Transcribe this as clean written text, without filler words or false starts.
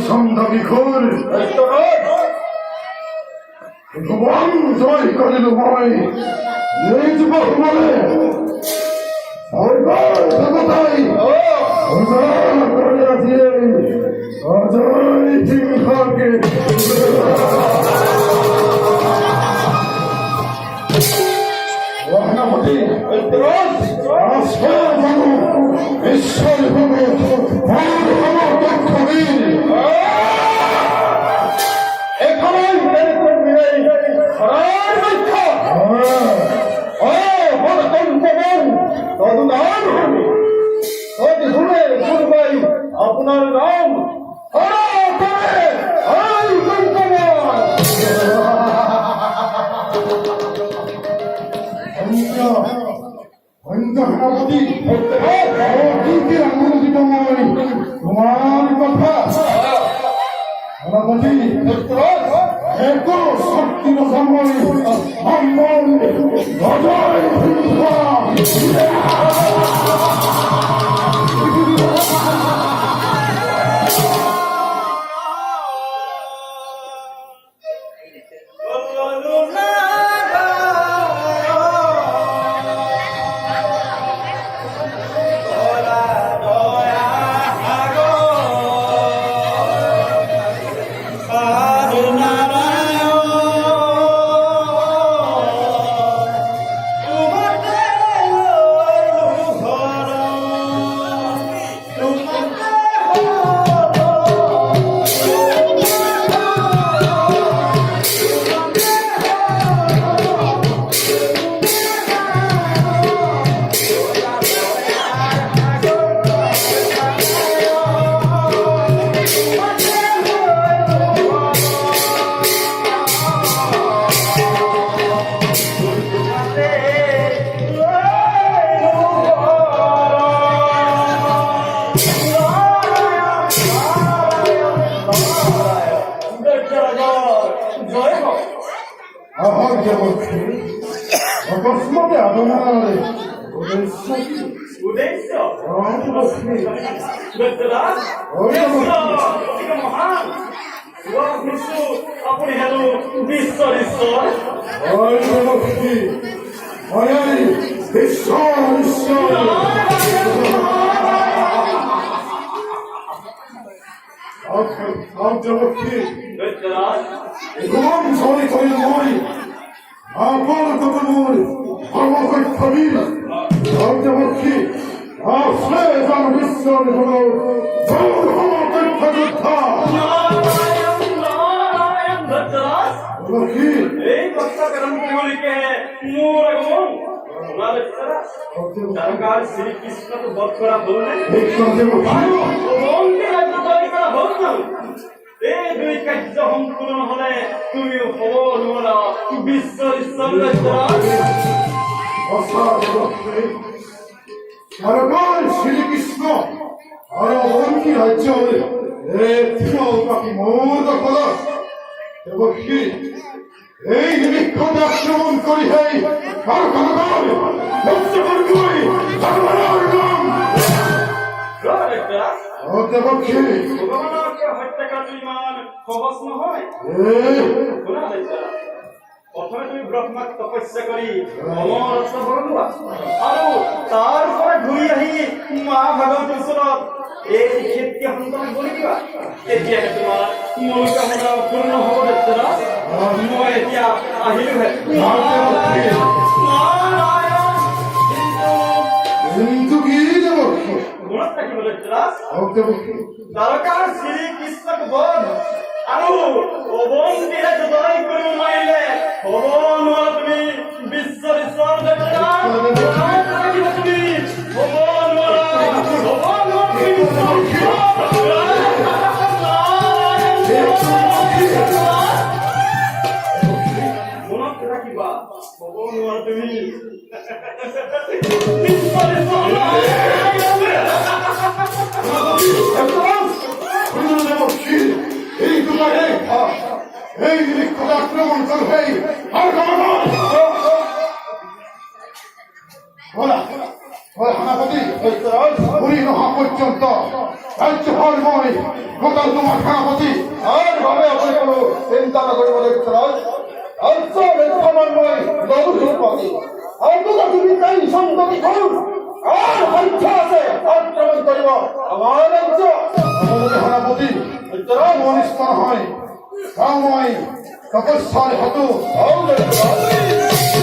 সন্ধ্যা বিখুর ভুবন জয় করিল মই নিজ বহুবলে দেবতাই করিয়াছে অজয় সিংহকে রহনাপতি ঈশ্বর আপনার নাম তোমার কথা এত শক্তির সময় অকস্মাতে আগমনে উদ্দেশ্য আপনি হেলু ঈশ্বর ঈশ্বর ঈশ্বর ঈশ্বর আমার কথা নয় আমার কবি রাজপক্ষী আসলে যার বিশ্বাস হলো এই কথা গ্রন্থগুলিকে মোর আগমন সরকার শ্রীকৃষ্ণ তো বধ করা বললেন এই দুই কার্য সম্পূর্ণ হলে তুমি বিশ্ব সরকার শ্রীকৃষ্ণ আর অবন্তী রাজ্য মোদ কর এবং কি এই নিরীক্ষণ আক্রমণ করি প্রথমে তুমি ব্রহ্মাক তপস্যা কৰি অমৰত্ব বৰণ লোৱা আৰু তাৰপৰা ঘূৰি আহি মা ভাগৱতীৰ ওচৰত এই ক্ষেত্ৰীয় সন্তানক বলি দিবা তেতিয়াহে তোমাৰ মূল কামনা পূৰ্ণ হ'ব দেৱতা মই এতিয়া আহিলোহে কিন্তু কি যাব মনত ৰাখিব দেৱতা দ্বাৰকাৰ শ্ৰীকৃষ্ণক বধ আৰু অবন্তীৰে জয় কৰিব নোৱাৰিলে হ'ব নোৱাৰা তুমি বিশ্বৰ ঈশ্বৰ দেৱতা তুমি হ'ব নোৱাৰা মনত ৰাখিবা হ'ব নোৱাৰা তুমি বিশ্বৰ এই নিরীক্ষণ আক্রমণ করবে আর হানাপতি ঘুরি নহা পর্যন্ত রাজ্য হল মই গোটাল তোমার সেনাপতি আর ভাবে আপনি কোনো চিন্তা না করিব দেখছরাজ রাজ্য রক্ষামান মই লবুধূপতি অন্তত তুমি তাই সন্ততি করুন আর হত্যা আছে আক্রমণ করিব আমার রাজ্য আমাদের সেনাপতি অনিষ্কার হয় তাও মই তপস্যার হতো আও দেখছরাজ